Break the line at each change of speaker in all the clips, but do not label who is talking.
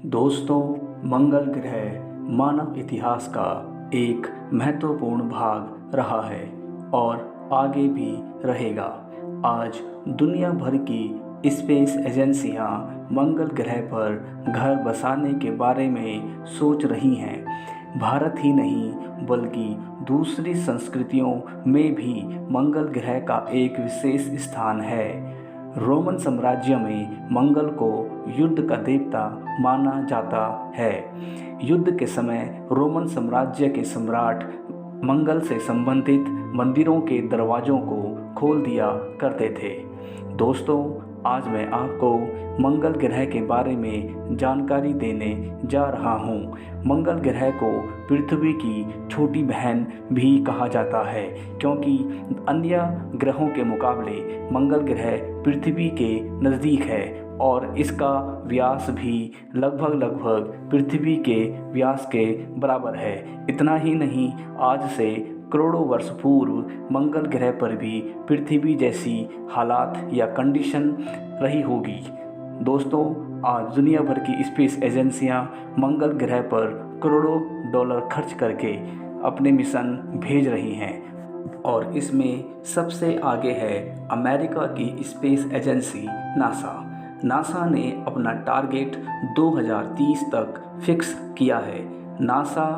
दोस्तों, मंगल ग्रह मानव इतिहास का एक महत्वपूर्ण भाग रहा है और आगे भी रहेगा। आज दुनिया भर की स्पेस एजेंसियां मंगल ग्रह पर घर बसाने के बारे में सोच रही हैं। भारत ही नहीं बल्कि दूसरी संस्कृतियों में भी मंगल ग्रह का एक विशेष स्थान है। रोमन साम्राज्य में मंगल को युद्ध का देवता माना जाता है। युद्ध के समय रोमन साम्राज्य के सम्राट मंगल से संबंधित मंदिरों के दरवाज़ों को खोल दिया करते थे। दोस्तों, आज मैं आपको मंगल ग्रह के बारे में जानकारी देने जा रहा हूँ। मंगल ग्रह को पृथ्वी की छोटी बहन भी कहा जाता है, क्योंकि अन्य ग्रहों के मुकाबले मंगल ग्रह पृथ्वी के नज़दीक है और इसका व्यास भी लगभग पृथ्वी के व्यास के बराबर है। इतना ही नहीं, आज से करोड़ों वर्ष पूर्व मंगल ग्रह पर भी पृथ्वी जैसी हालात या कंडीशन रही होगी। दोस्तों, आज दुनिया भर की स्पेस एजेंसियां मंगल ग्रह पर करोड़ों डॉलर खर्च करके अपने मिशन भेज रही हैं और इसमें सबसे आगे है अमेरिका की स्पेस एजेंसी नासा ने अपना टारगेट 2030 तक फिक्स किया है। नासा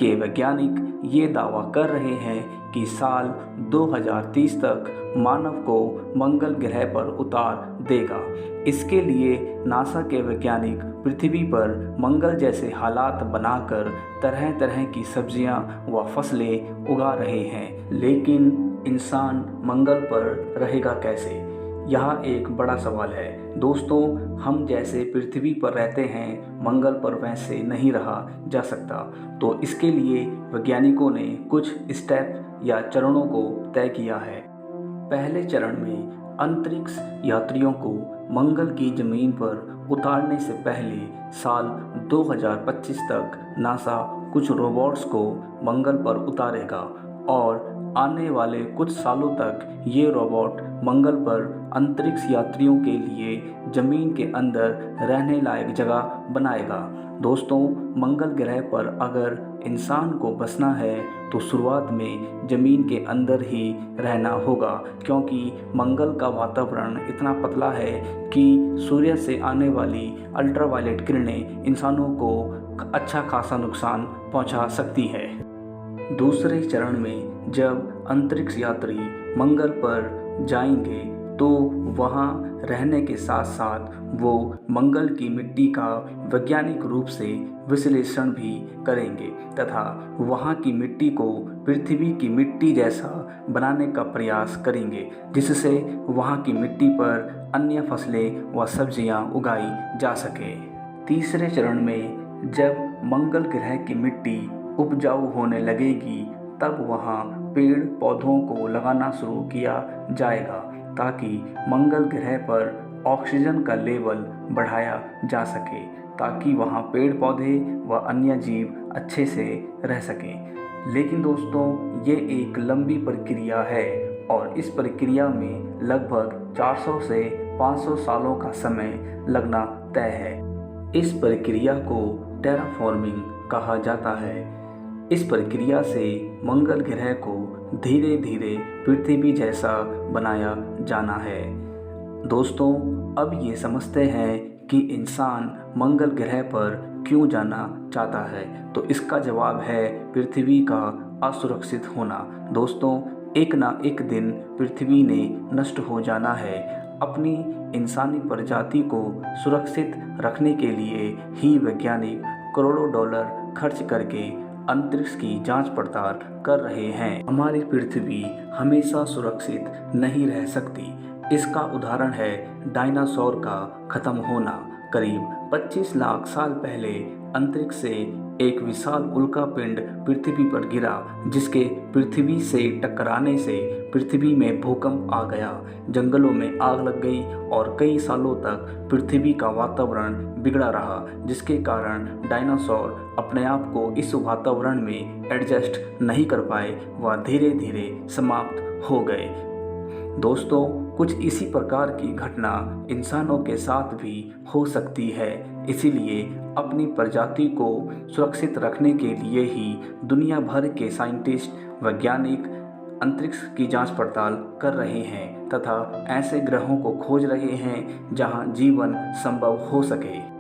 के वैज्ञानिक ये दावा कर रहे हैं कि साल 2030 तक मानव को मंगल ग्रह पर उतार देगा। इसके लिए नासा के वैज्ञानिक पृथ्वी पर मंगल जैसे हालात बनाकर तरह तरह की सब्जियां व फसलें उगा रहे हैं। लेकिन इंसान मंगल पर रहेगा कैसे? यह एक बड़ा सवाल है। दोस्तों, हम जैसे पृथ्वी पर रहते हैं, मंगल पर वैसे नहीं रहा जा सकता। तो इसके लिए वैज्ञानिकों ने कुछ स्टेप या चरणों को तय किया है। पहले चरण में अंतरिक्ष यात्रियों को मंगल की ज़मीन पर उतारने से पहले साल 2025 तक नासा कुछ रोबोट्स को मंगल पर उतारेगा और आने वाले कुछ सालों तक ये रोबोट मंगल पर अंतरिक्ष यात्रियों के लिए ज़मीन के अंदर रहने लायक जगह बनाएगा। दोस्तों, मंगल ग्रह पर अगर इंसान को बसना है तो शुरुआत में ज़मीन के अंदर ही रहना होगा, क्योंकि मंगल का वातावरण इतना पतला है कि सूर्य से आने वाली अल्ट्रावायलेट किरणें इंसानों को अच्छा खासा नुकसान पहुंचा सकती है। दूसरे चरण में जब अंतरिक्ष यात्री मंगल पर जाएंगे तो वहां रहने के साथ साथ वो मंगल की मिट्टी का वैज्ञानिक रूप से विश्लेषण भी करेंगे तथा वहां की मिट्टी को पृथ्वी की मिट्टी जैसा बनाने का प्रयास करेंगे, जिससे वहां की मिट्टी पर अन्य फसलें व सब्जियां उगाई जा सके। तीसरे चरण में जब मंगल ग्रह की मिट्टी उपजाऊ होने लगेगी तब वहाँ पेड़ पौधों को लगाना शुरू किया जाएगा, ताकि मंगल ग्रह पर ऑक्सीजन का लेवल बढ़ाया जा सके, ताकि वहाँ पेड़ पौधे व अन्य जीव अच्छे से रह सकें। लेकिन दोस्तों, ये एक लंबी प्रक्रिया है और इस प्रक्रिया में लगभग 400 से 500 सालों का समय लगना तय है। इस प्रक्रिया को टेराफॉर्मिंग कहा जाता है। इस प्रक्रिया से मंगल ग्रह को धीरे धीरे पृथ्वी जैसा बनाया जाना है। दोस्तों, अब ये समझते हैं कि इंसान मंगल ग्रह पर क्यों जाना चाहता है। तो इसका जवाब है पृथ्वी का असुरक्षित होना। दोस्तों, एक ना एक दिन पृथ्वी ने नष्ट हो जाना है। अपनी इंसानी प्रजाति को सुरक्षित रखने के लिए ही वैज्ञानिक करोड़ों डॉलर खर्च करके अंतरिक्ष की जांच पड़ताल कर रहे हैं। हमारी पृथ्वी हमेशा सुरक्षित नहीं रह सकती। इसका उदाहरण है डायनासोर का खत्म होना। करीब 25 लाख साल पहले अंतरिक्ष से एक विशाल उल्कापिंड पृथ्वी पर गिरा, जिसके पृथ्वी से टकराने से पृथ्वी में भूकंप आ गया, जंगलों में आग लग गई और कई सालों तक पृथ्वी का वातावरण बिगड़ा रहा, जिसके कारण डायनासोर अपने आप को इस वातावरण में एडजस्ट नहीं कर पाए व धीरे धीरे समाप्त हो गए। दोस्तों, कुछ इसी प्रकार की घटना इंसानों के साथ भी हो सकती है। इसीलिए अपनी प्रजाति को सुरक्षित रखने के लिए ही दुनिया भर के साइंटिस्ट, वैज्ञानिक अंतरिक्ष की जांच पड़ताल कर रहे हैं तथा ऐसे ग्रहों को खोज रहे हैं जहां जीवन संभव हो सके।